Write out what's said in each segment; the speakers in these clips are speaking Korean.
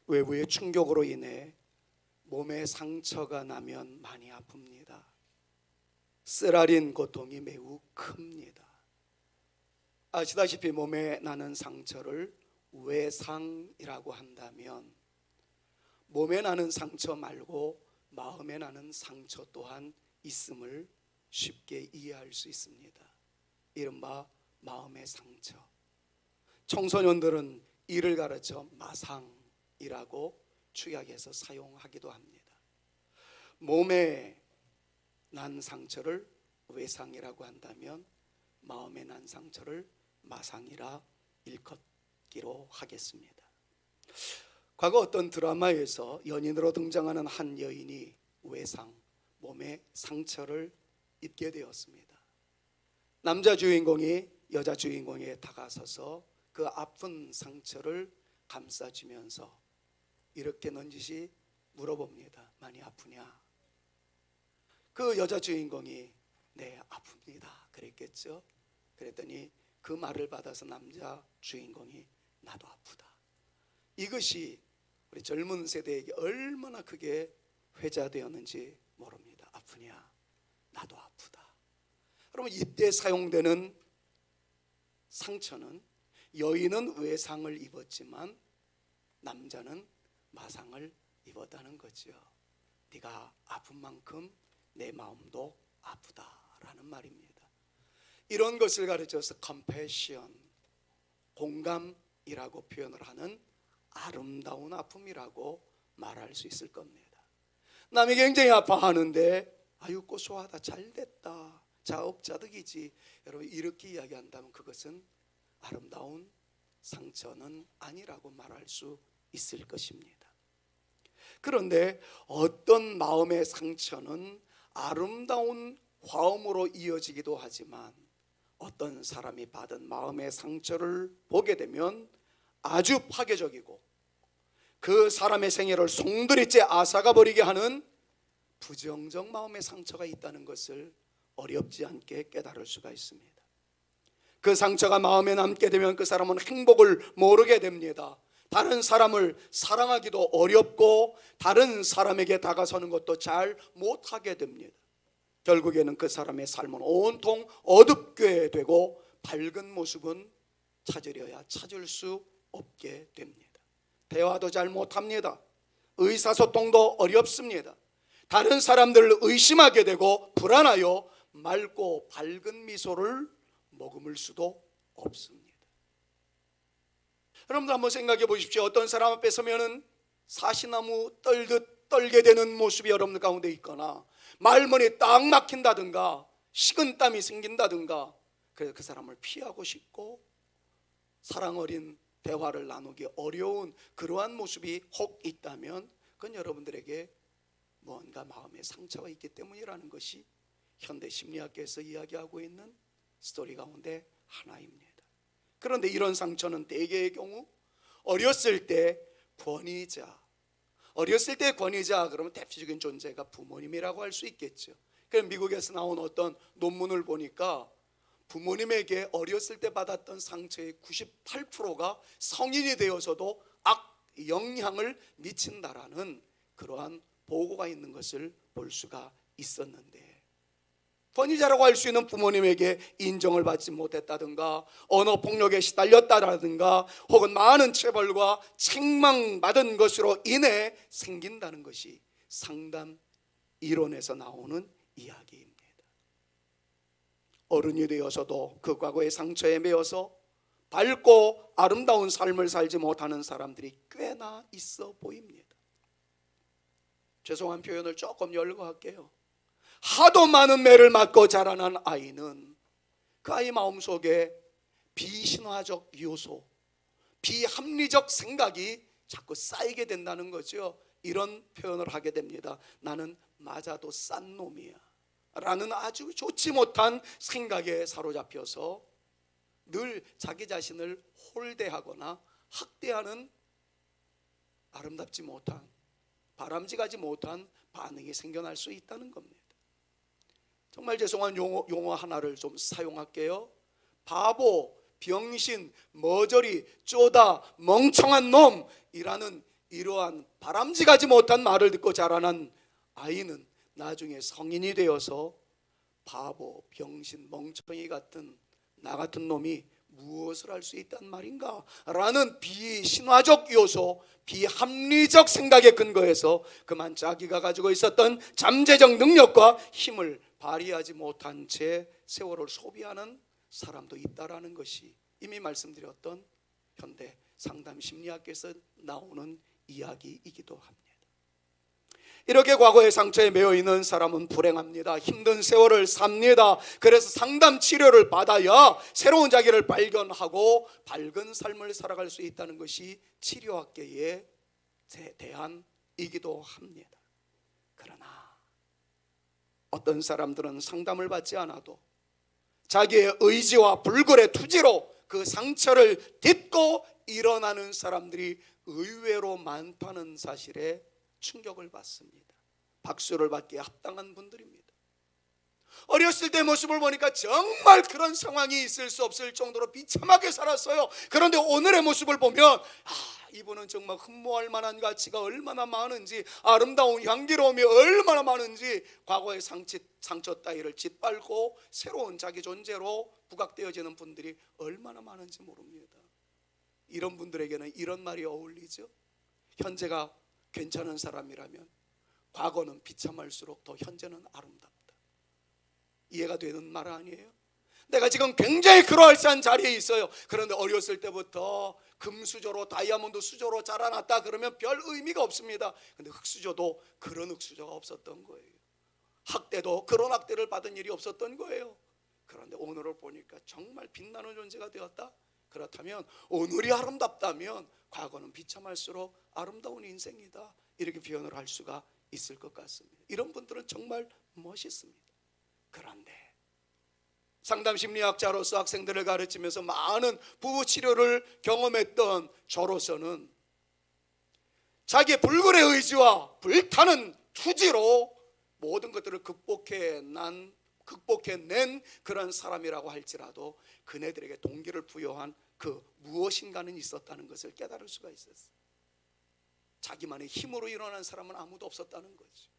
외부의 충격으로 인해 몸에 상처가 나면 많이 아픕니다. 쓰라린 고통이 매우 큽니다. 아시다시피 몸에 나는 상처를 외상이라고 한다면 몸에 나는 상처 말고 마음에 나는 상처 또한 있음을 쉽게 이해할 수 있습니다. 이른바 마음의 상처. 청소년들은 이를 가르쳐 마상이라고 축약해서 사용하기도 합니다. 몸에 난 상처를 외상이라고 한다면 마음에 난 상처를 마상이라 일컫기로 하겠습니다. 과거 어떤 드라마에서 연인으로 등장하는 한 여인이 외상, 몸에 상처를 입게 되었습니다. 남자 주인공이 여자 주인공에게 다가서서 그 아픈 상처를 감싸주면서 이렇게 넌지시 물어봅니다. 많이 아프냐? 그 여자 주인공이 네, 아픕니다 그랬겠죠. 그랬더니 그 말을 받아서 남자 주인공이 나도 아프다. 이것이 우리 젊은 세대에게 얼마나 크게 회자되었는지 모릅니다. 아프냐? 나도 아프다. 여러분, 이때 사용되는 상처는 여인은 외상을 입었지만 남자는 마상을 입었다는 거죠. 네가 아픈 만큼 내 마음도 아프다라는 말입니다. 이런 것을 가르쳐서 compassion, 공감이라고 표현을 하는 아름다운 아픔이라고 말할 수 있을 겁니다. 남이 굉장히 아파하는데 아유 고소하다, 잘됐다, 자업자득이지, 여러분 이렇게 이야기한다면 그것은 아름다운 상처는 아니라고 말할 수 있을 것입니다. 그런데 어떤 마음의 상처는 아름다운 화음으로 이어지기도 하지만 어떤 사람이 받은 마음의 상처를 보게 되면 아주 파괴적이고 그 사람의 생애를 송두리째 앗아가 버리게 하는 부정적 마음의 상처가 있다는 것을 어렵지 않게 깨달을 수가 있습니다. 그 상처가 마음에 남게 되면 그 사람은 행복을 모르게 됩니다. 다른 사람을 사랑하기도 어렵고 다른 사람에게 다가서는 것도 잘 못하게 됩니다. 결국에는 그 사람의 삶은 온통 어둡게 되고 밝은 모습은 찾으려야 찾을 수 없게 됩니다. 대화도 잘 못합니다. 의사소통도 어렵습니다. 다른 사람들을 의심하게 되고 불안하여 맑고 밝은 미소를 머금을 수도 없습니다. 여러분들 한번 생각해 보십시오. 어떤 사람 앞에 서면은 사시나무 떨듯 떨게 되는 모습이 여러분들 가운데 있거나 말문이 딱 막힌다든가 식은땀이 생긴다든가 그래서 그 사람을 피하고 싶고 사랑 어린 대화를 나누기 어려운 그러한 모습이 혹 있다면 그건 여러분들에게 뭔가 마음의 상처가 있기 때문이라는 것이 현대 심리학계에서 이야기하고 있는 스토리 가운데 하나입니다. 그런데 이런 상처는 대개의 경우 어렸을 때 권위자, 그러면 대표적인 존재가 부모님이라고 할 수 있겠죠. 그럼 미국에서 나온 어떤 논문을 보니까 부모님에게 어렸을 때 받았던 상처의 98%가 성인이 되어서도 악 영향을 미친다라는 그러한 보고가 있는 것을 볼 수가 있었는데, 권위자라고 할 수 있는 부모님에게 인정을 받지 못했다든가 언어 폭력에 시달렸다든가 혹은 많은 체벌과 책망받은 것으로 인해 생긴다는 것이 상담 이론에서 나오는 이야기입니다. 어른이 되어서도 그 과거의 상처에 매여서 밝고 아름다운 삶을 살지 못하는 사람들이 꽤나 있어 보입니다. 죄송한 표현을 조금 열거 할게요. 하도 많은 매를 맞고 자라난 아이는 그 아이 마음속에 비신화적 요소, 비합리적 생각이 자꾸 쌓이게 된다는 거죠. 이런 표현을 하게 됩니다. 나는 맞아도 싼 놈이야 라는 아주 좋지 못한 생각에 사로잡혀서 늘 자기 자신을 홀대하거나 학대하는 아름답지 못한, 바람직하지 못한 반응이 생겨날 수 있다는 겁니다. 정말 죄송한 용어 하나를 좀 사용할게요. 바보, 병신, 머저리, 쪼다, 멍청한 놈이라는 이러한 바람직하지 못한 말을 듣고 자라난 아이는 나중에 성인이 되어서 바보, 병신, 멍청이 같은 나 같은 놈이 무엇을 할 수 있단 말인가? 라는 비신화적 요소, 비합리적 생각에 근거해서 그만 자기가 가지고 있었던 잠재적 능력과 힘을 발휘하지 못한 채 세월을 소비하는 사람도 있다라는 것이 이미 말씀드렸던 현대 상담 심리학에서 나오는 이야기이기도 합니다. 이렇게 과거의 상처에 매여 있는 사람은 불행합니다. 힘든 세월을 삽니다. 그래서 상담 치료를 받아야 새로운 자기를 발견하고 밝은 삶을 살아갈 수 있다는 것이 치료학계의 대안이기도 합니다. 그러나 어떤 사람들은 상담을 받지 않아도 자기의 의지와 불굴의 투지로 그 상처를 딛고 일어나는 사람들이 의외로 많다는 사실에 충격을 받습니다. 박수를 받기에 합당한 분들입니다. 어렸을 때 모습을 보니까 정말 그런 상황이 있을 수 없을 정도로 비참하게 살았어요. 그런데 오늘의 모습을 보면 이분은 정말 흠모할 만한 가치가 얼마나 많은지, 아름다운 향기로움이 얼마나 많은지 과거의 상처 따위를 짓밟고 새로운 자기 존재로 부각되어지는 분들이 얼마나 많은지 모릅니다. 이런 분들에게는 이런 말이 어울리죠. 현재가 괜찮은 사람이라면 과거는 비참할수록 더 현재는 아름답다. 이해가 되는 말 아니에요? 내가 지금 굉장히 그럴싸한 자리에 있어요. 그런데 어렸을 때부터 금수저로 다이아몬드 수저로 자라났다 그러면 별 의미가 없습니다. 근데 흙수저도 그런 흙수저가 없었던 거예요. 학대도 그런 학대를 받은 일이 없었던 거예요. 그런데 오늘을 보니까 정말 빛나는 존재가 되었다. 그렇다면 오늘이 아름답다면 과거는 비참할수록 아름다운 인생이다, 이렇게 표현을 할 수가 있을 것 같습니다. 이런 분들은 정말 멋있습니다. 그런데 상담심리학자로서 학생들을 가르치면서 많은 부부 치료를 경험했던 저로서는 자기의 불굴의 의지와 불타는 투지로 모든 것들을 극복해낸 그런 사람이라고 할지라도 그네들에게 동기를 부여한 그 무엇인가는 있었다는 것을 깨달을 수가 있었어요. 자기만의 힘으로 일어난 사람은 아무도 없었다는 거죠.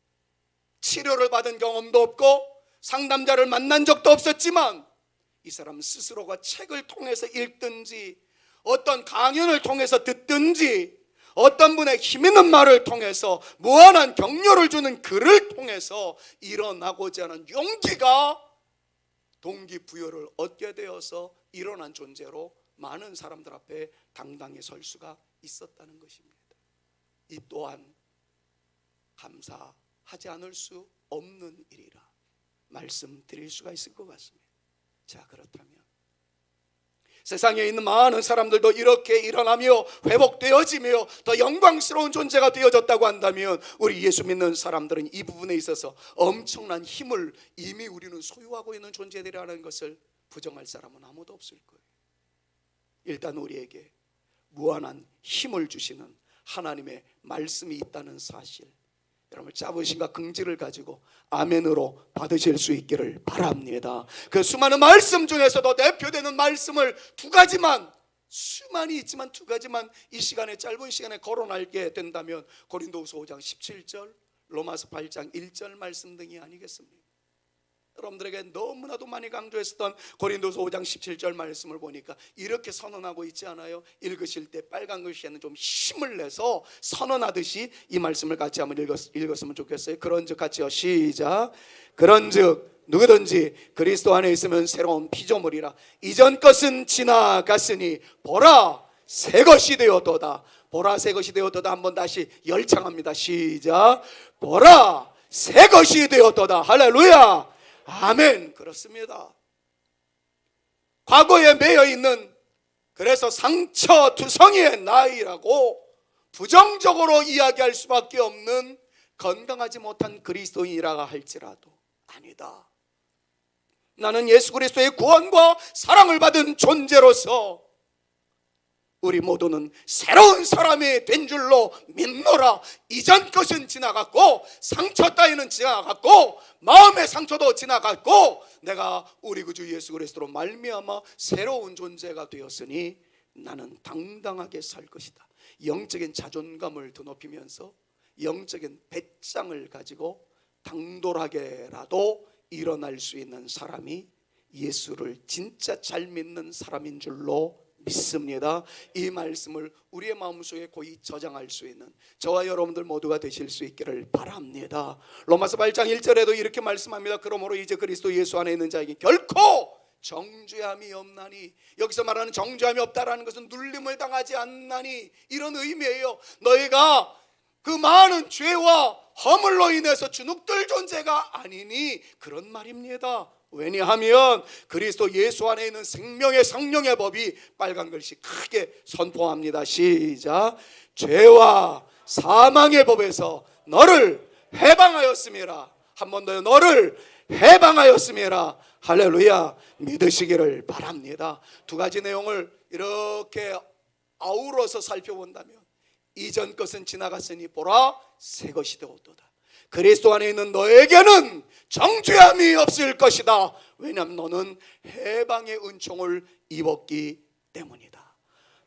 치료를 받은 경험도 없고 상담자를 만난 적도 없었지만 이 사람 스스로가 책을 통해서 읽든지 어떤 강연을 통해서 듣든지 어떤 분의 힘있는 말을 통해서 무한한 격려를 주는 글을 통해서 일어나고자 하는 용기가 동기부여를 얻게 되어서 일어난 존재로 많은 사람들 앞에 당당히 설 수가 있었다는 것입니다. 이 또한 감사하지 않을 수 없는 일이라 말씀드릴 수가 있을 것 같습니다. 자, 그렇다면 세상에 있는 많은 사람들도 이렇게 일어나며 회복되어지며 더 영광스러운 존재가 되어졌다고 한다면 우리 예수 믿는 사람들은 이 부분에 있어서 엄청난 힘을 이미 우리는 소유하고 있는 존재들이라는 것을 부정할 사람은 아무도 없을 거예요. 일단 우리에게 무한한 힘을 주시는 하나님의 말씀이 있다는 사실, 여러분 자부심과 긍지를 가지고 아멘으로 받으실 수 있기를 바랍니다. 그 수많은 말씀 중에서도 대표되는 말씀을 두 가지만, 수많이 있지만 두 가지만 이 시간에, 짧은 시간에 거론하게 된다면 고린도후서 5장 17절, 로마서 8장 1절 말씀 등이 아니겠습니까? 여러분들에게 너무나도 많이 강조했었던 고린도서 5장 17절 말씀을 보니까 이렇게 선언하고 있지 않아요? 읽으실 때 빨간 글씨에는 좀 힘을 내서 선언하듯이 이 말씀을 같이 한번 읽었으면 좋겠어요. 그런즉 같이요, 시작. 그런즉 누구든지 그리스도 안에 있으면 새로운 피조물이라. 이전 것은 지나갔으니 보라 새 것이 되었도다. 보라 새 것이 되었도다. 한번 다시 열창합니다. 시작. 보라 새 것이 되었도다. 할렐루야. 아멘. 그렇습니다. 과거에 매여있는, 그래서 상처투성이의 나이라고 부정적으로 이야기할 수밖에 없는 건강하지 못한 그리스도인이라 할지라도 아니다, 나는 예수 그리스도의 구원과 사랑을 받은 존재로서 우리 모두는 새로운 사람이 된 줄로 믿노라. 이전 것은 지나갔고 상처 따위는 지나갔고 마음의 상처도 지나갔고 내가 우리 구주 예수 그리스도로 말미암아 새로운 존재가 되었으니 나는 당당하게 살 것이다. 영적인 자존감을 드높이면서 영적인 배짱을 가지고 당돌하게라도 일어날 수 있는 사람이 예수를 진짜 잘 믿는 사람인 줄로 믿습니다. 이 말씀을 우리의 마음속에 고이 저장할 수 있는 저와 여러분들 모두가 되실 수 있기를 바랍니다. 로마서 8장 1절에도 이렇게 말씀합니다. 그러므로 이제 그리스도 예수 안에 있는 자에게 결코 정죄함이 없나니, 여기서 말하는 정죄함이 없다라는 것은 눌림을 당하지 않나니 이런 의미예요. 너희가 그 많은 죄와 허물로 인해서 주눅들 존재가 아니니 그런 말입니다. 왜냐하면 그리스도 예수 안에 있는 생명의 성령의 법이 빨간 글씨 크게 선포합니다. 시작. 죄와 사망의 법에서 너를 해방하였음이라. 한 번 더요. 너를 해방하였음이라. 할렐루야. 믿으시기를 바랍니다. 두 가지 내용을 이렇게 아우러서 살펴본다면, 이전 것은 지나갔으니 보라 새 것이 되었도다. 그리스도 안에 있는 너에게는 정죄함이 없을 것이다. 왜냐하면 너는 해방의 은총을 입었기 때문이다.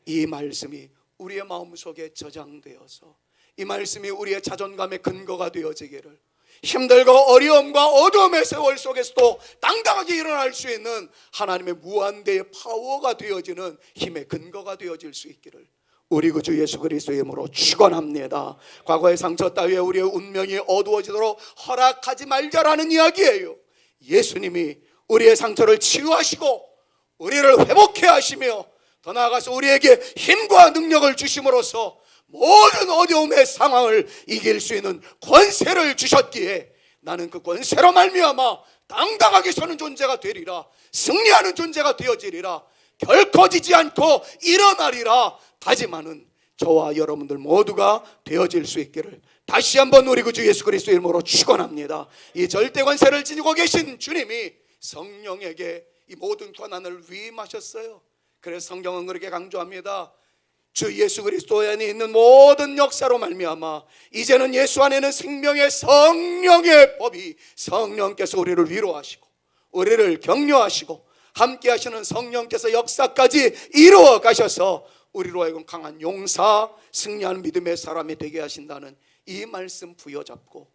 이 말씀이 우리의 마음속에 저장되어서 이 말씀이 우리의 자존감의 근거가 되어지기를, 힘들고 어려움과 어둠의 세월 속에서도 당당하게 일어날 수 있는 하나님의 무한대의 파워가 되어지는 힘의 근거가 되어질 수 있기를 우리 구주 예수 그리스도의 이름으로 축원합니다. 과거의 상처 따위에 우리의 운명이 어두워지도록 허락하지 말자라는 이야기예요. 예수님이 우리의 상처를 치유하시고 우리를 회복해 하시며 더 나아가서 우리에게 힘과 능력을 주심으로써 모든 어려움의 상황을 이길 수 있는 권세를 주셨기에 나는 그 권세로 말미암아 당당하게 서는 존재가 되리라, 승리하는 존재가 되어지리라, 결코 지지 않고 일어나리라 다짐하는 저와 여러분들 모두가 되어질 수 있기를 다시 한번 우리 구주 예수 그리스도의 이름으로 축원합니다. 이 절대 권세를 지니고 계신 주님이 성령에게 이 모든 권한을 위임하셨어요. 그래서 성경은 그렇게 강조합니다. 주 예수 그리스도 안에 있는 모든 역사로 말미암아 이제는 예수 안에는 생명의 성령의 법이, 성령께서 우리를 위로하시고 우리를 격려하시고 함께 하시는 성령께서 역사까지 이루어 가셔서 우리로 하여금 강한 용사, 승리하는 믿음의 사람이 되게 하신다는 이 말씀 부여잡고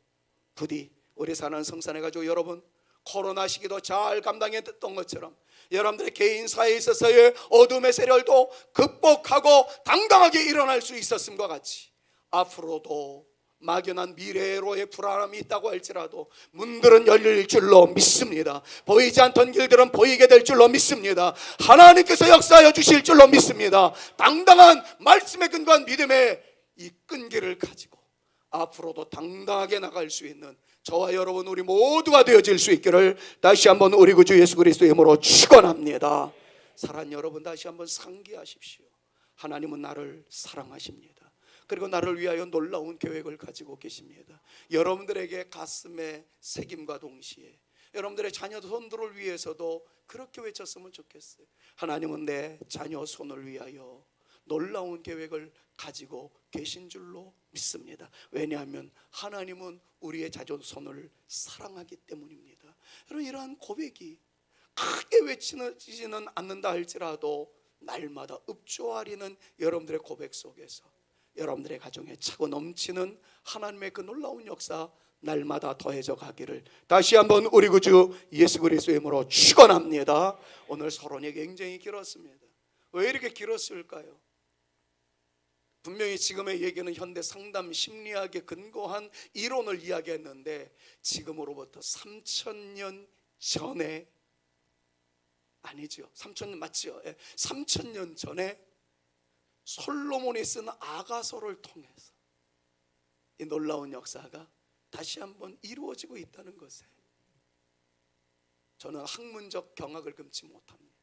부디 우리 사는 성산에 가지고 여러분 코로나 시기도 잘 감당했던 것처럼 여러분들의 개인사에 있어서의 어둠의 세력도 극복하고 당당하게 일어날 수 있었음과 같이 앞으로도 막연한 미래로의 불안함이 있다고 할지라도 문들은 열릴 줄로 믿습니다. 보이지 않던 길들은 보이게 될 줄로 믿습니다. 하나님께서 역사하여 주실 줄로 믿습니다. 당당한 말씀에 근거한 믿음의 이 끈기를 가지고 앞으로도 당당하게 나갈 수 있는 저와 여러분 우리 모두가 되어질 수 있기를 다시 한번 우리 구주 예수 그리스도의 이름으로 축원합니다. 사랑하는 여러분, 다시 한번 상기하십시오. 하나님은 나를 사랑하십니다. 그리고 나를 위하여 놀라운 계획을 가지고 계십니다. 여러분들에게 가슴에 새김과 동시에 여러분들의 자녀 손들을 위해서도 그렇게 외쳤으면 좋겠어요. 하나님은 내 자녀 손을 위하여 놀라운 계획을 가지고 계신 줄로 믿습니다. 왜냐하면 하나님은 우리의 자손을 사랑하기 때문입니다. 여러분, 이러한 고백이 크게 외치지는 않는다 할지라도 날마다 읍조아리는 여러분들의 고백 속에서 여러분들의 가정에 차고 넘치는 하나님의 그 놀라운 역사 날마다 더해져 가기를 다시 한번 우리 구주 예수 그리스도의 이름으로 축원합니다. 오늘 서론이 굉장히 길었습니다. 왜 이렇게 길었을까요? 분명히 지금의 얘기는 현대 상담 심리학에 근거한 이론을 이야기했는데 지금으로부터 3000년 전에, 아니죠, 3000년 맞죠? 3000년 전에 솔로몬이 쓴 아가서를 통해서 이 놀라운 역사가 다시 한번 이루어지고 있다는 것에 저는 학문적 경악을 금치 못합니다.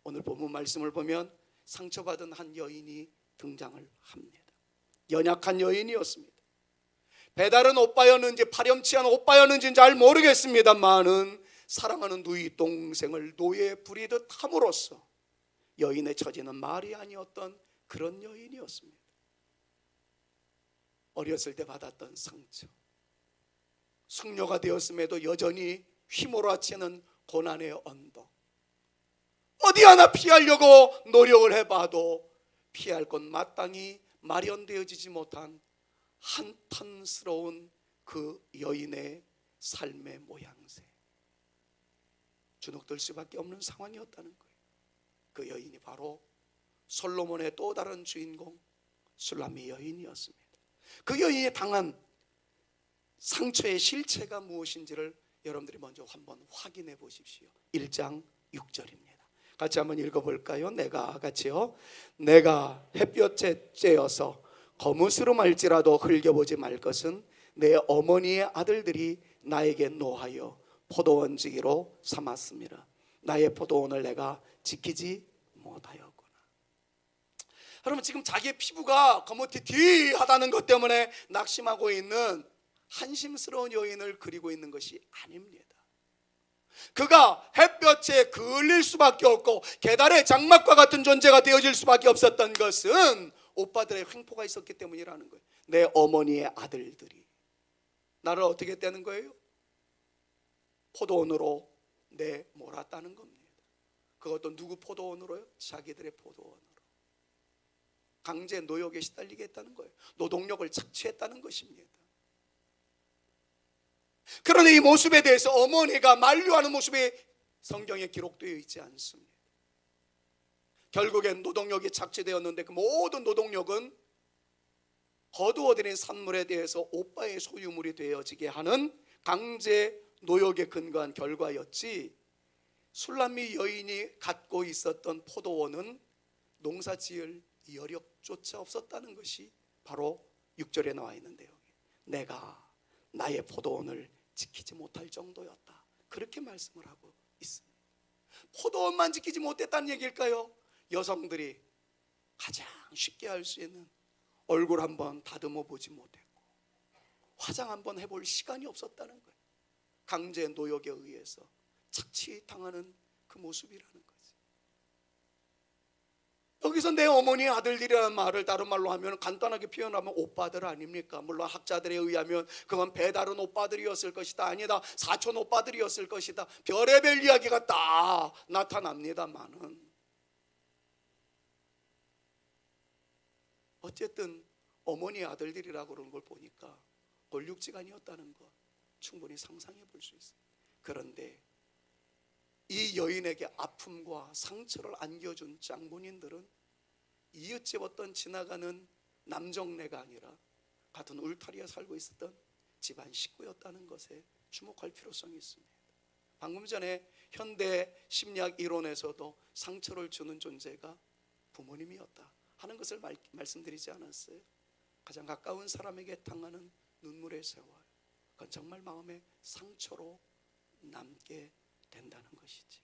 오늘 본문 말씀을 보면 상처받은 한 여인이 등장을 합니다. 연약한 여인이었습니다. 배다른 오빠였는지 파렴치한 오빠였는지는 잘 모르겠습니다만은 사랑하는 누이 동생을 노예에 부리듯 함으로써 여인의 처지는 말이 아니었던 그런 여인이었습니다. 어렸을 때 받았던 상처, 숙녀가 되었음에도 여전히 휘몰아치는 고난의 언덕, 어디 하나 피하려고 노력을 해봐도 피할 곳 마땅히 마련되어지지 못한 한탄스러운 그 여인의 삶의 모양새, 주눅들 수밖에 없는 상황이었다는 거예요. 그 여인이 바로 솔로몬의 또 다른 주인공 술람미 여인이었습니다. 그 여인이 당한 상처의 실체가 무엇인지를 여러분들이 먼저 한번 확인해 보십시오. 1장 6절입니다. 같이 한번 읽어볼까요? 내가 같이요. 내가 햇볕에 쬐어서 거무스름할지라도 흘겨보지 말 것은 내 어머니의 아들들이 나에게 노하여 포도원지기로 삼았습니다. 나의 포도원을 내가 지키지 못하였구나. 여러분, 지금 자기의 피부가 거무튀튀하다는 것 때문에 낙심하고 있는 한심스러운 여인을 그리고 있는 것이 아닙니다. 그가 햇볕에 그을릴 수밖에 없고 계달의 장막과 같은 존재가 되어질 수밖에 없었던 것은 오빠들의 횡포가 있었기 때문이라는 거예요. 내 어머니의 아들들이 나를 어떻게 했다는 거예요? 포도원으로 내몰았다는 겁니다. 그것도 누구 포도원으로요? 자기들의 포도원으로. 강제 노역에 시달리게 했다는 거예요. 노동력을 착취했다는 것입니다. 그런데 이 모습에 대해서 어머니가 만류하는 모습이 성경에 기록되어 있지 않습니다. 결국엔 노동력이 착취되었는데 그 모든 노동력은 거두어들인 산물에 대해서 오빠의 소유물이 되어지게 하는 강제 노역에 근거한 결과였지, 술람미 여인이 갖고 있었던 포도원은 농사지을 여력조차 없었다는 것이 바로 6절에 나와 있는데요. 내가 나의 포도원을 지키지 못할 정도였다, 그렇게 말씀을 하고 있습니다. 포도원만 지키지 못했다는 얘기일까요? 여성들이 가장 쉽게 할 수 있는 얼굴 한번 다듬어 보지 못했고 화장 한번 해볼 시간이 없었다는 거예요. 강제 노역에 의해서 착취당하는 그 모습이라는 거지. 여기서 내 어머니 아들들이라는 말을 다른 말로 하면, 간단하게 표현하면 오빠들 아닙니까? 물론 학자들에 의하면 그건 배다른 오빠들이었을 것이다, 아니다 사촌 오빠들이었을 것이다, 별의별 이야기가 다 나타납니다만은 어쨌든 어머니 아들들이라고 그런 걸 보니까 권력지간이었다는 것 충분히 상상해 볼 수 있어요. 그런데 이 여인에게 아픔과 상처를 안겨준 장본인들은 이웃집 지나가는 남정네가 아니라 같은 울타리에 살고 있었던 집안 식구였다는 것에 주목할 필요성이 있습니다. 방금 전에 현대 심리학 이론에서도 상처를 주는 존재가 부모님이었다 하는 것을 말씀드리지 않았어요? 가장 가까운 사람에게 당하는 눈물의 세월, 그건 정말 마음의 상처로 남게 된다는 것이지요.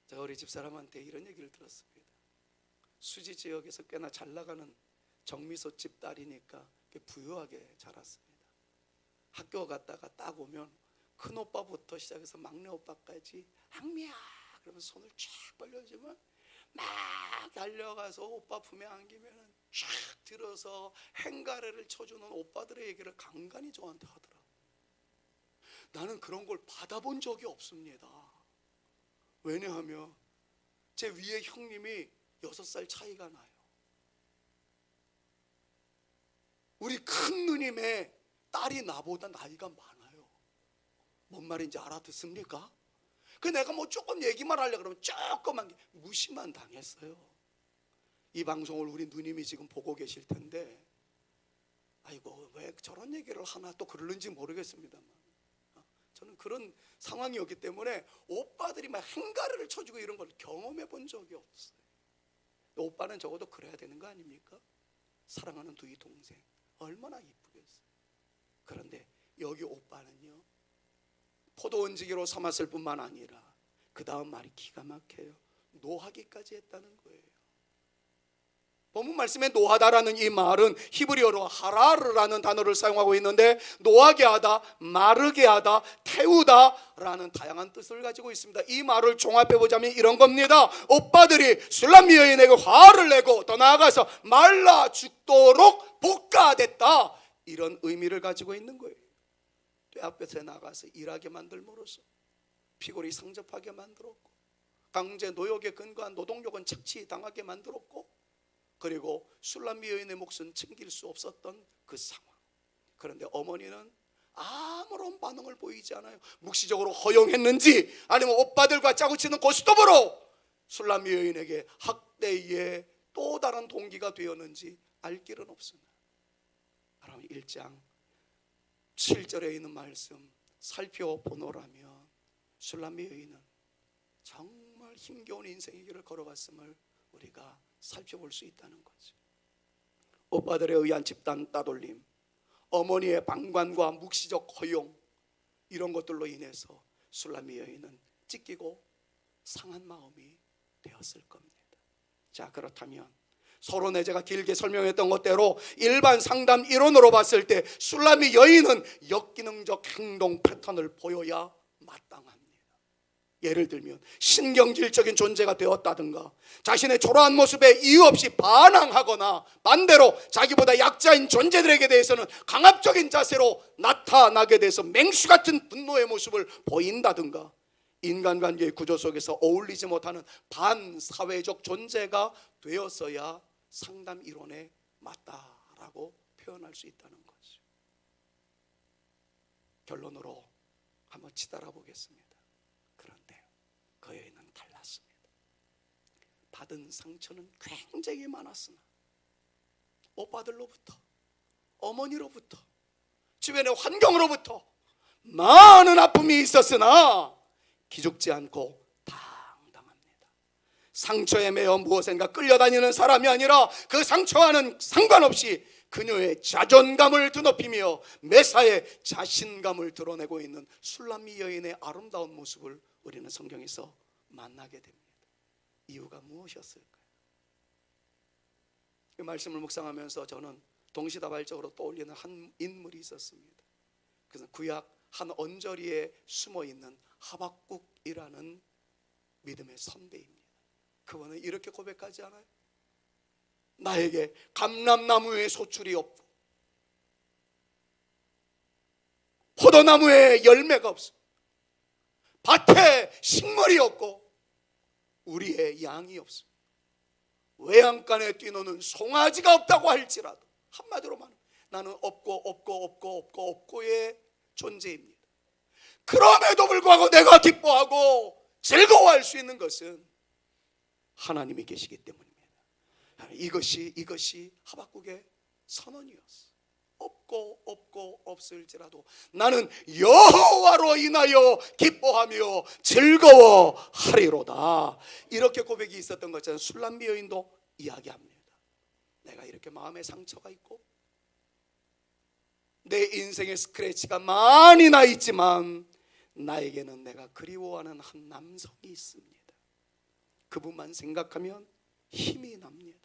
제가 우리 집사람한테 이런 얘기를 들었습니다. 수지 지역에서 꽤나 잘 나가는 정미소 집 딸이니까 부유하게 자랐습니다. 학교 갔다가 딱 오면 큰 오빠부터 시작해서 막내 오빠까지 악미야 그러면서 손을 쫙 벌려주면 막 달려가서 오빠 품에 안기면 쫙 들어서 행가래를 쳐주는 오빠들의 얘기를 간간히 저한테 하더라. 나는 그런 걸 받아본 적이 없습니다. 왜냐하면 제 위에 형님이 6살 차이가 나요. 우리 큰 누님의 딸이 나보다 나이가 많아요. 뭔 말인지 알아듣습니까? 그 내가 뭐 조금 얘기만 하려고 그러면 조그만 게 무시만 당했어요. 이 방송을 우리 누님이 지금 보고 계실 텐데 아이고 왜 저런 얘기를 하나 또 그러는지 모르겠습니다만 저는 그런 상황이었기 때문에 오빠들이 막 행가래를 쳐주고 이런 걸 경험해 본 적이 없어요. 오빠는 적어도 그래야 되는 거 아닙니까? 사랑하는 두 동생 얼마나 이쁘겠어요. 그런데 여기 오빠는요, 포도원지기로 삼았을 뿐만 아니라 그 다음 말이 기가 막혀요. 노하기까지 했다는 거예요. 본문 말씀에 노하다라는 이 말은 히브리어로 하라르라는 단어를 사용하고 있는데 노하게 하다, 마르게 하다, 태우다라는 다양한 뜻을 가지고 있습니다. 이 말을 종합해 보자면 이런 겁니다. 오빠들이 술람미 여인에게 화를 내고 더 나아가서 말라 죽도록 볶아댔다, 이런 의미를 가지고 있는 거예요. 또 앞에서 나가서 일하게 만들므로써 피골이 상접하게 만들었고 강제 노역에 근거한 노동력은 착취당하게 만들었고, 그리고 술람미 여인의 몫은 챙길 수 없었던 그 상황. 그런데 어머니는 아무런 반응을 보이지 않아요. 묵시적으로 허용했는지 아니면 오빠들과 짜고치는 고스톱으로 술람미 여인에게 학대의 또 다른 동기가 되었는지 알 길은 없으나, 여러분 1장 7절에 있는 말씀 살펴보노라면 술람미 여인은 정말 힘겨운 인생의 길을 걸어갔음을 우리가 살펴볼 수 있다는 거죠. 오빠들에 의한 집단 따돌림, 어머니의 방관과 묵시적 허용, 이런 것들로 인해서 술람미 여인은 찢기고 상한 마음이 되었을 겁니다. 자, 그렇다면 서론에 제가 길게 설명했던 것대로 일반 상담 이론으로 봤을 때 술람미 여인은 역기능적 행동 패턴을 보여야 마땅합니다. 예를 들면 신경질적인 존재가 되었다든가, 자신의 초라한 모습에 이유 없이 반항하거나, 반대로 자기보다 약자인 존재들에게 대해서는 강압적인 자세로 나타나게 돼서 맹수 같은 분노의 모습을 보인다든가, 인간관계의 구조 속에서 어울리지 못하는 반사회적 존재가 되었어야 상담 이론에 맞다라고 표현할 수 있다는 거죠. 결론으로 한번 치달아 보겠습니다. 그런데 그 여인은 달랐습니다. 받은 상처는 굉장히 많았으나, 오빠들로부터, 어머니로부터, 주변의 환경으로부터 많은 아픔이 있었으나 기죽지 않고 당당합니다. 상처에 매여 무엇인가 끌려다니는 사람이 아니라 그 상처와는 상관없이 그녀의 자존감을 드높이며 매사에 자신감을 드러내고 있는 술람미 여인의 아름다운 모습을 우리는 성경에서 만나게 됩니다. 이유가 무엇이었을까요? 이 말씀을 묵상하면서 저는 동시다발적으로 떠올리는 한 인물이 있었습니다. 그래서 구약 한 언저리에 숨어있는 하박국이라는 믿음의 선배입니다. 그분은 이렇게 고백하지 않아요? 나에게 감람나무에 소출이 없고 포도나무에 열매가 없어, 밭에 식물이 없고 우리의 양이 없어, 외양간에 뛰노는 송아지가 없다고 할지라도, 한마디로 말하면 나는 없고의 존재입니다. 그럼에도 불구하고 내가 기뻐하고 즐거워할 수 있는 것은 하나님이 계시기 때문입니다. 이것이 하박국의 선언이었어. 없고 없을지라도 나는 여호와로 인하여 기뻐하며 즐거워하리로다. 이렇게 고백이 있었던 것처럼 술람미 여인도 이야기합니다. 내가 이렇게 마음에 상처가 있고 내 인생의 스크래치가 많이 나 있지만 나에게는 내가 그리워하는 한 남성이 있습니다. 그분만 생각하면 힘이 납니다.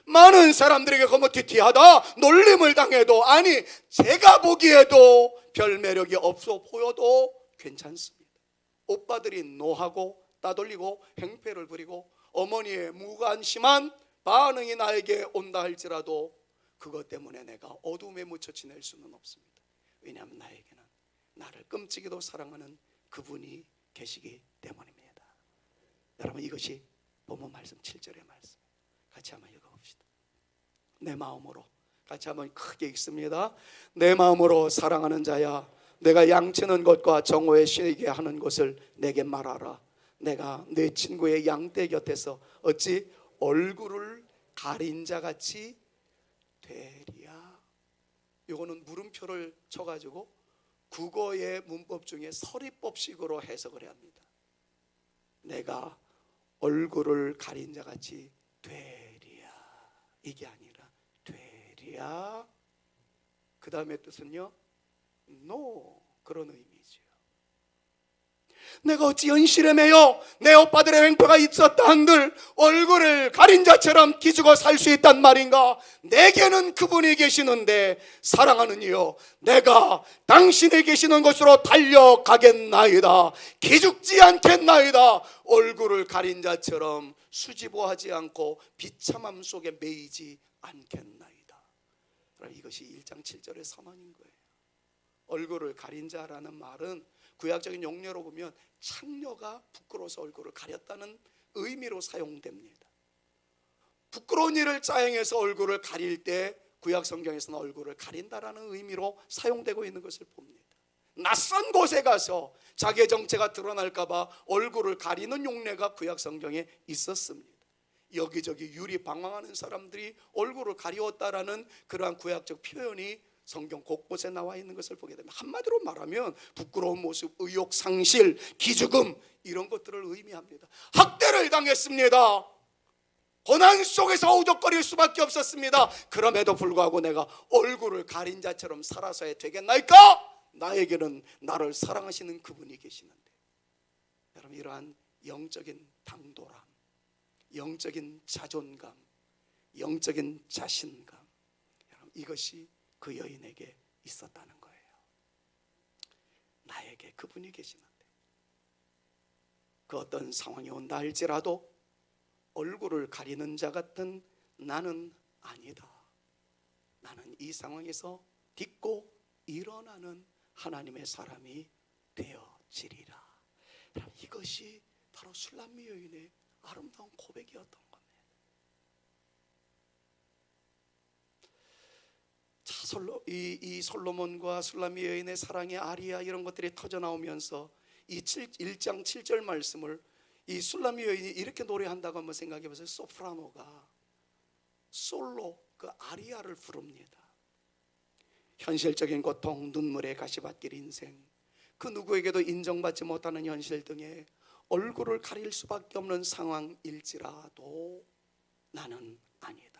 많은 사람들에게 거머튀튀하다 놀림을 당해도, 아니 제가 보기에도 별 매력이 없어 보여도 괜찮습니다. 오빠들이 노하고 따돌리고 행패를 부리고 어머니의 무관심한 반응이 나에게 온다 할지라도 그것 때문에 내가 어둠에 묻혀 지낼 수는 없습니다. 왜냐하면 나에게는 나를 끔찍이도 사랑하는 그분이 계시기 때문입니다. 여러분, 이것이 본문 말씀 7절의 말씀 같이 한번 읽어봅시다. 내 마음으로, 같이 한번 크게 읽습니다. 내 마음으로 사랑하는 자야, 내가 양치는 것과 정오에 쉬게 하는 것을 내게 말하라. 내가 내 친구의 양떼 곁에서 어찌 얼굴을 가린 자같이 되리야. 이거는 물음표를 쳐가지고 국어의 문법 중에 서리법식으로 해석을 합니다. 내가 얼굴을 가린 자같이 되리야, 이게 아니라 되리야. 그 다음에 뜻은요, no, 그런 의미죠. 내가 어찌 현실에 매여 내 오빠들의 횡포가 있었다 한들 얼굴을 가린 자처럼 기죽어 살 수 있단 말인가? 내게는 그분이 계시는데 사랑하는 이여, 내가 당신이 계시는 곳으로 달려가겠나이다. 기죽지 않겠나이다. 얼굴을 가린 자처럼 수줍어하지 않고 비참함 속에 매이지 않겠나이다. 이것이 1장 7절의 선언인 거예요. 얼굴을 가린 자라는 말은 구약적인 용례로 보면 창녀가 부끄러워서 얼굴을 가렸다는 의미로 사용됩니다. 부끄러운 일을 자행해서 얼굴을 가릴 때 구약 성경에서는 얼굴을 가린다라는 의미로 사용되고 있는 것을 봅니다. 낯선 곳에 가서 자기의 정체가 드러날까 봐 얼굴을 가리는 용례가 구약 성경에 있었습니다. 여기저기 유리방황하는 사람들이 얼굴을 가리웠다라는 그러한 구약적 표현이 성경 곳곳에 나와 있는 것을 보게 됩니다. 한마디로 말하면 부끄러운 모습, 의욕 상실, 기죽음 이런 것들을 의미합니다. 학대를 당했습니다. 고난 속에서 우적거릴 수밖에 없었습니다. 그럼에도 불구하고 내가 얼굴을 가린 자처럼 살아서야 되겠나이까? 나에게는 나를 사랑하시는 그분이 계시는데. 여러분, 이러한 영적인 당돌함, 영적인 자존감, 영적인 자신감, 여러분, 이것이 그 여인에게 있었다는 거예요. 나에게 그분이 계시는데 그 어떤 상황이 온다 할지라도 얼굴을 가리는 자 같은 나는 아니다. 나는 이 상황에서 딛고 일어나는 하나님의 사람이 되어지리라. 이것이 바로 술람미 여인의 아름다운 고백이었던 겁니다. 자, 이 솔로몬과 술람미 여인의 사랑의 아리아 이런 것들이 터져 나오면서 이 1장 7절 말씀을 이 술람미 여인이 이렇게 노래한다고 한번 생각해 보세요. 소프라노가 솔로 그 아리아를 부릅니다. 현실적인 고통, 눈물의 가시밭길 인생, 그 누구에게도 인정받지 못하는 현실 등에 얼굴을 가릴 수밖에 없는 상황일지라도 나는 아니다.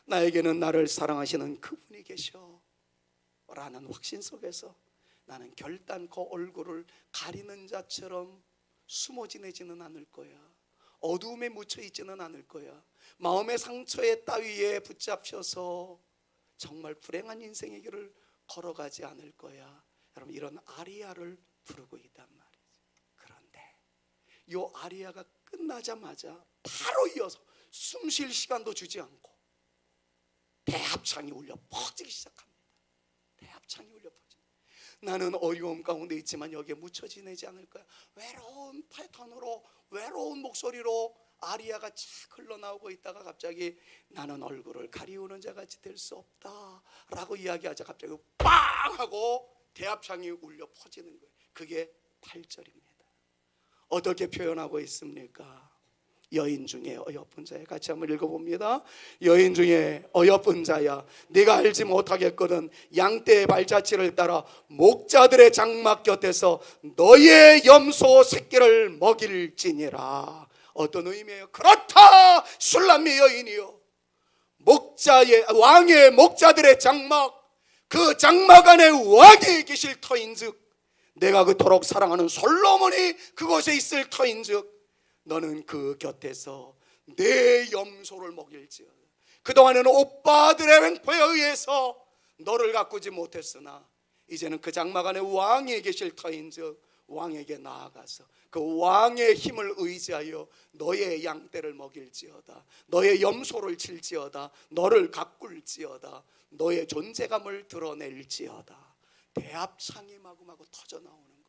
나에게는 나를 사랑하시는 그분이 계셔 라는 확신 속에서 나는 결단코 얼굴을 가리는 자처럼 숨어 지내지는 않을 거야. 어두움에 묻혀 있지는 않을 거야. 마음의 상처의 따위에 붙잡혀서 정말 불행한 인생의 길을 걸어가지 않을 거야. 여러분, 이런 아리아를 부르고 있단 말이죠. 그런데 이 아리아가 끝나자마자 바로 이어서 숨 쉴 시간도 주지 않고 대합창이 울려 퍼지기 시작합니다. 대합창이 울려 퍼집니다. 나는 어려움 가운데 있지만 여기에 묻혀 지내지 않을 거야. 외로운 패턴으로, 외로운 목소리로 아리아가 착 흘러나오고 있다가 갑자기 나는 얼굴을 가리우는 자같이 될 수 없다 라고 이야기하자 갑자기 빵 하고 대합창이 울려 퍼지는 거예요. 그게 8절입니다. 어떻게 표현하고 있습니까? 여인 중에 어여쁜 자야. 같이 한번 읽어봅니다. 여인 중에 어여쁜 자야, 네가 알지 못하겠거든 양떼의 발자취를 따라 목자들의 장막 곁에서 너의 염소 새끼를 먹일지니라. 어떤 의미예요? 그렇다 술람미 여인이요, 목자의 왕의 목자들의 장막, 그 장막 안에 왕이 계실 터인즉, 내가 그토록 사랑하는 솔로몬이 그곳에 있을 터인즉 너는 그 곁에서 내 염소를 먹일지어다. 그동안에는 오빠들의 횡포에 의해서 너를 가꾸지 못했으나 이제는 그 장막 안에 왕이 계실 터인즉 왕에게 나아가서 그 왕의 힘을 의지하여 너의 양떼를 먹일지어다. 너의 염소를 칠지어다. 너를 가꿀지어다. 너의 존재감을 드러낼지어다. 대합창이 마구마구 터져 나오는 거예요.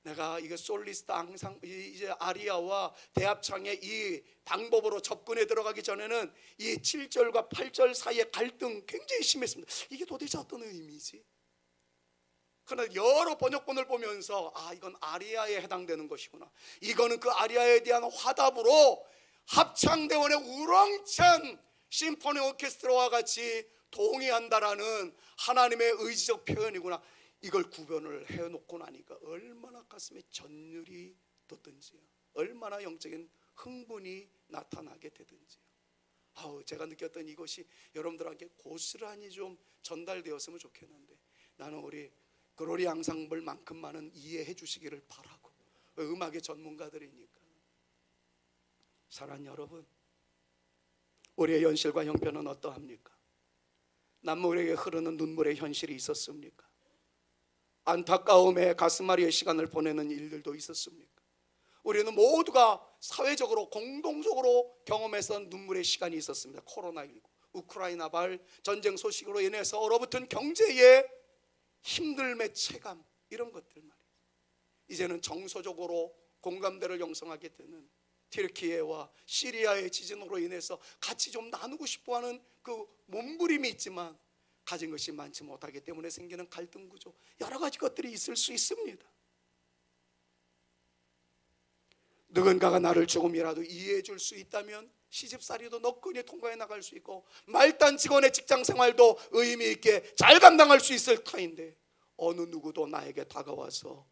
내가 이거 솔리스트 항상 이제 아리아와 대합창의 이 방법으로 접근해 들어가기 전에는 이 7절과 8절 사이의 갈등 굉장히 심했습니다. 이게 도대체 어떤 의미지? 그러나 여러 번역본을 보면서 이건 아리아에 해당되는 것이구나. 이거는 그 아리아에 대한 화답으로 합창대원의 우렁찬 심포니 오케스트라와 같이 동의한다라는 하나님의 의지적 표현이구나. 이걸 구별을 해놓고 나니까 얼마나 가슴에 전율이 돋든지요. 얼마나 영적인 흥분이 나타나게 되든지요. 제가 느꼈던 이것이 여러분들에게 고스란히 좀 전달되었으면 좋겠는데, 나는 우리 글로리 앙상블만큼만은 이해해 주시기를 바라고, 음악의 전문가들이니까. 사랑하는 여러분, 우리의 현실과 형편은 어떠합니까? 남모에게 흐르는 눈물의 현실이 있었습니까? 안타까움에 가슴앓이의 시간을 보내는 일들도 있었습니까? 우리는 모두가 사회적으로 공동적으로 경험했던 눈물의 시간이 있었습니다. 코로나19, 우크라이나발 전쟁 소식으로 인해서 얼어붙은 경제의 힘듦의 체감, 이런 것들 말이에요. 이제는 정서적으로 공감대를 형성하게 되는 튀르키예와 시리아의 지진으로 인해서 같이 좀 나누고 싶어하는 그 몸부림이 있지만 가진 것이 많지 못하기 때문에 생기는 갈등 구조, 여러 가지 것들이 있을 수 있습니다. 누군가가 나를 조금이라도 이해해 줄 수 있다면 시집살이도 너끈히 통과해 나갈 수 있고 말단 직원의 직장생활도 의미 있게 잘 감당할 수 있을 터인데, 어느 누구도 나에게 다가와서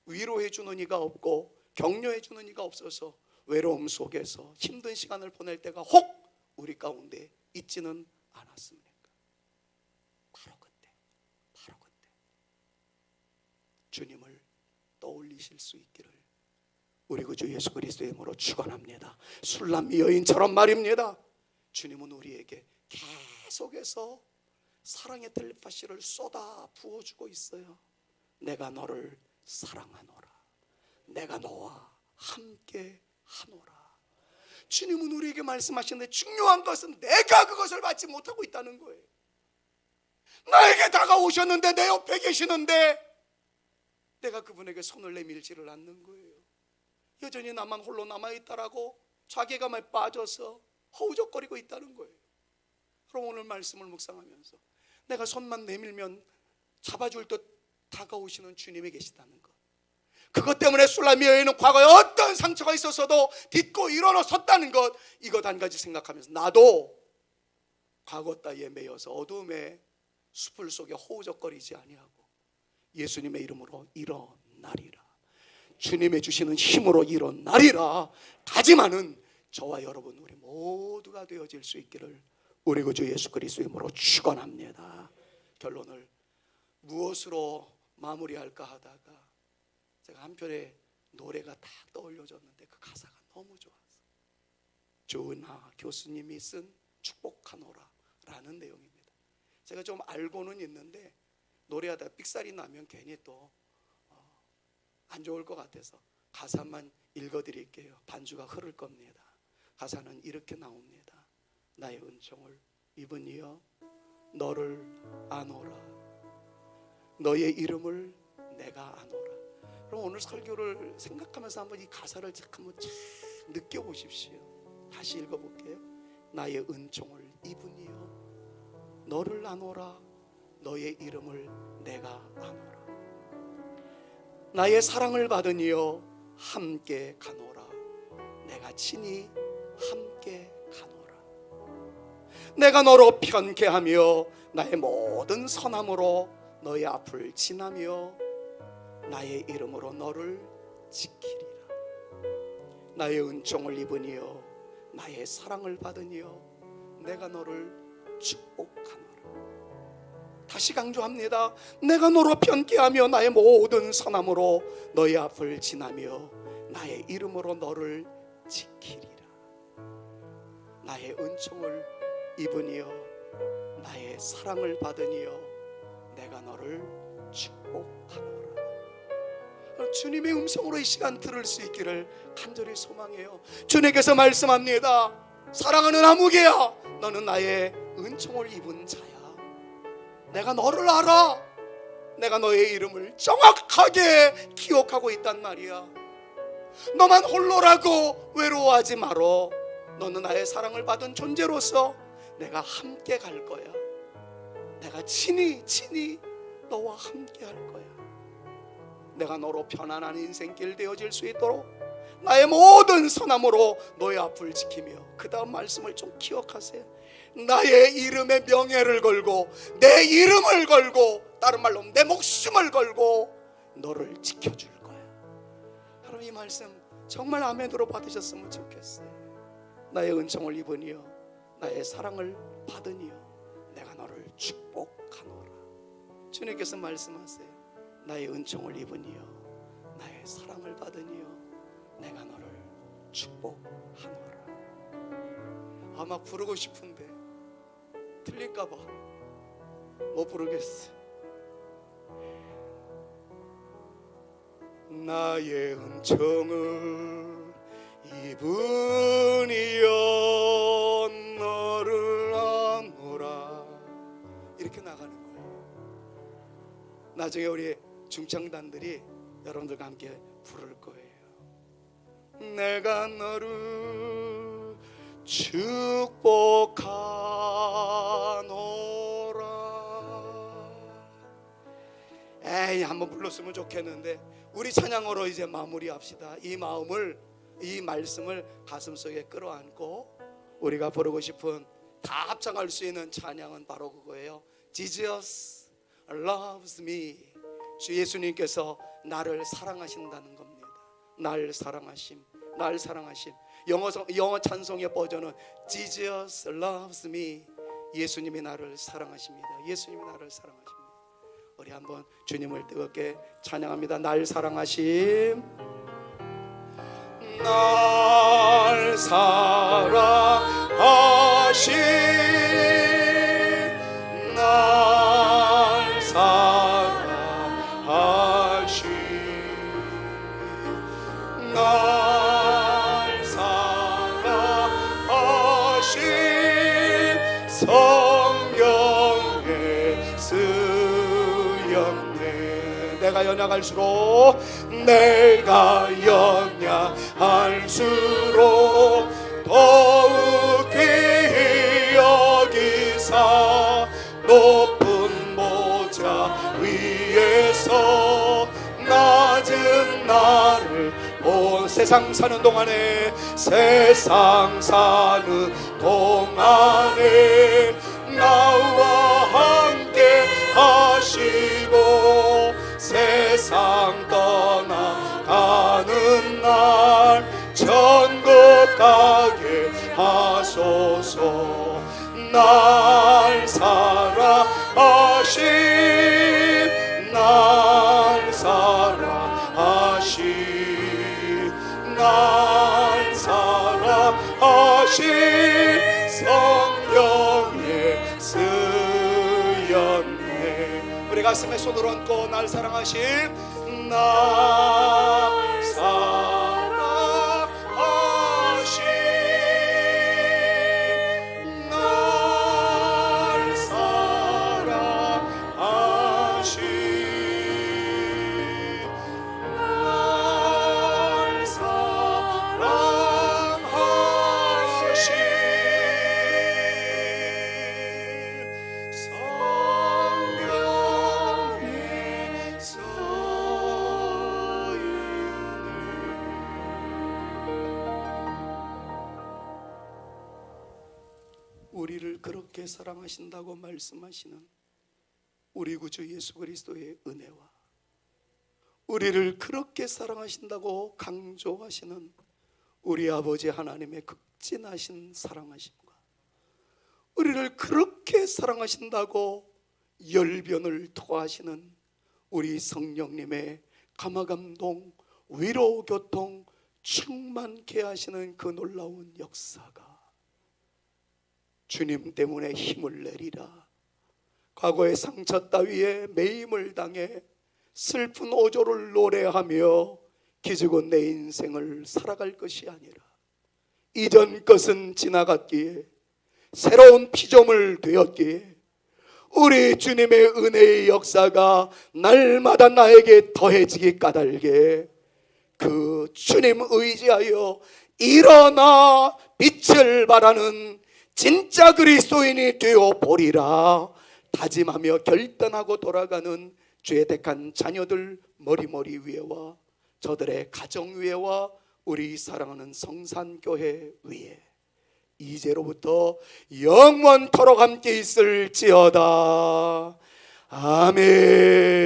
위로해 주는 이가 없고 격려해 주는 이가 없어서 외로움 속에서 힘든 시간을 보낼 때가 혹 우리 가운데 있지는 않았습니까? 바로 그때 주님을 떠올리실 수 있기를 우리 구주 예수 그리스도의 이름으로 축원합니다. 술람미 여인처럼 말입니다. 주님은 우리에게 계속해서 사랑의 텔레파시를 쏟아 부어주고 있어요. 내가 너를 사랑하노라. 내가 너와 함께 하노라. 주님은 우리에게 말씀하시는데 중요한 것은 내가 그것을 받지 못하고 있다는 거예요. 나에게 다가오셨는데 내 옆에 계시는데 내가 그분에게 손을 내밀지를 않는 거예요. 여전히 나만 홀로 남아있다라고 자괴감에 빠져서 허우적거리고 있다는 거예요. 그럼 오늘 말씀을 묵상하면서 내가 손만 내밀면 잡아줄 듯 다가오시는 주님이 계시다는 것, 그것 때문에 술람미 여인은 과거에 어떤 상처가 있었어도 딛고 일어나 섰다는 것, 이것 한 가지 생각하면서 나도 과거 따위에 매여서 어둠의 숲을 속에 허우적거리지 아니하고 예수님의 이름으로 일어나리라, 주님의 주시는 힘으로 일어나리라 다짐하는 저와 여러분 우리 모두가 되어질 수 있기를 우리 구주 예수 그리스도의 이름으로 축원합니다. 결론을 무엇으로 마무리할까 하다가 제가 한편의 노래가 딱 떠올려졌는데 그 가사가 너무 좋아서, 조은하 교수님이 쓴 축복하노라 라는 내용입니다. 제가 좀 알고는 있는데 노래하다 삑살이 나면 괜히 또 안 좋을 것 같아서 가사만 읽어드릴게요. 반주가 흐를 겁니다. 가사는 이렇게 나옵니다. 나의 은총을 입은 이여 너를 아노라, 너의 이름을 내가 아노라. 그럼 오늘 설교를 생각하면서 한번 이 가사를 한번 느껴보십시오. 다시 읽어볼게요. 나의 은총을 입은 이여 너를 아노라, 너의 이름을 내가 아노라. 나의 사랑을 받은 이여 함께 가노라, 내가 친히 함께 가노라. 내가 너로 편케하며 나의 모든 선함으로 너의 앞을 지나며 나의 이름으로 너를 지키리라. 나의 은총을 입은 이여 나의 사랑을 받은 이여 내가 너를 축복하노라. 다시 강조합니다. 내가 너로 편케하며 나의 모든 선함으로 너의 앞을 지나며 나의 이름으로 너를 지키리라. 나의 은총을 입은 이여 나의 사랑을 받은 이여 내가 너를 축복하노라. 주님의 음성으로 이 시간 들을 수 있기를 간절히 소망해요. 주님께서 말씀합니다. 사랑하는 아무개야, 너는 나의 은총을 입은 자야. 내가 너를 알아. 내가 너의 이름을 정확하게 기억하고 있단 말이야. 너만 홀로라고 외로워하지 말어. 너는 나의 사랑을 받은 존재로서 내가 함께 갈 거야. 내가 친히 너와 함께 할 거야. 내가 너로 편안한 인생길 되어질 수 있도록 나의 모든 선함으로 너의 앞을 지키며, 그 다음 말씀을 좀 기억하세요. 나의 이름에 명예를 걸고 내 이름을 걸고, 다른 말로 내 목숨을 걸고 너를 지켜줄 거야. 여러분 이 말씀 정말 아멘으로 받으셨으면 좋겠어요. 나의 은총을 입으니여 나의 사랑을 받으니여 내가 너를 축복하노라. 주님께서 말씀하세요. 나의 은총을 입으니여 나의 사랑을 받으니여 내가 너를 축복하노라. 아마 부르고 싶은데 틀릴까봐 못 부르겠어. 나의 은총을 입으니여 너를 아노라. 이렇게 나가는 거예요. 나중에 우리 중창단들이 여러분들과 함께 부를 거예요. 내가 너를 축복하노라. 에이, 한번 불렀으면 좋겠는데 우리 찬양으로 이제 마무리합시다. 이 마음을, 이 말씀을 가슴속에 끌어안고 우리가 부르고 싶은, 다 합창할 수 있는 찬양은 바로 그거예요. Jesus loves me. 주 예수님께서 나를 사랑하신다는 겁니다. 날 사랑하심, 날 사랑하심. 영어 찬송의 버전은 Jesus loves me. 예수님이 나를 사랑하십니다. 예수님이 나를 사랑하십니다. 우리 한번 주님을 뜨겁게 찬양합니다. 날 사랑하심, 날 사랑하심, 날 사랑하심, 날 사랑하심. 성경에 쓰였네. 내가 연약할수록, 내가 연약할수록 더욱 귀히 여기사 높은 보좌 위에서 낮은 나를 본. 세상 사는 동안에, 세상 사는 동안에 나와 함께 하시고 세상 떠나가는 날 천국 가게 하소서. 날 사랑하심, 날 사랑하심, 날 사랑하심. 성경에 쓰였네. 우리 가슴에 손을 얹고 날 사랑하심, 날 사랑하심, 날 사랑하심, 날 사랑하심. 성경에 우리를 그렇게 사랑하신다고 말씀하시는 우리 구주 예수 그리스도의 은혜와, 우리를 그렇게 사랑하신다고 강조하시는 우리 아버지 하나님의 극진하신 사랑하심과, 우리를 그렇게 사랑하신다고 열변을 토하시는 우리 성령님의 감화감동, 위로, 교통 충만케 하시는 그 놀라운 역사가 주님 때문에 힘을 내리라. 과거의 상처 따위에 매임을 당해 슬픈 오조를 노래하며 기죽어 내 인생을 살아갈 것이 아니라 이전 것은 지나갔기에 새로운 피조물 되었기에 우리 주님의 은혜의 역사가 날마다 나에게 더해지기 까닭에 그 주님 의지하여 일어나 빛을 발하는 진짜 그리스도인이 되어 보리라 다짐하며 결단하고 돌아가는 주의 택한 자녀들 머리머리 위에와 저들의 가정 위에와 우리 사랑하는 성산교회 위에 이제로부터 영원토록 함께 있을지어다. 아멘.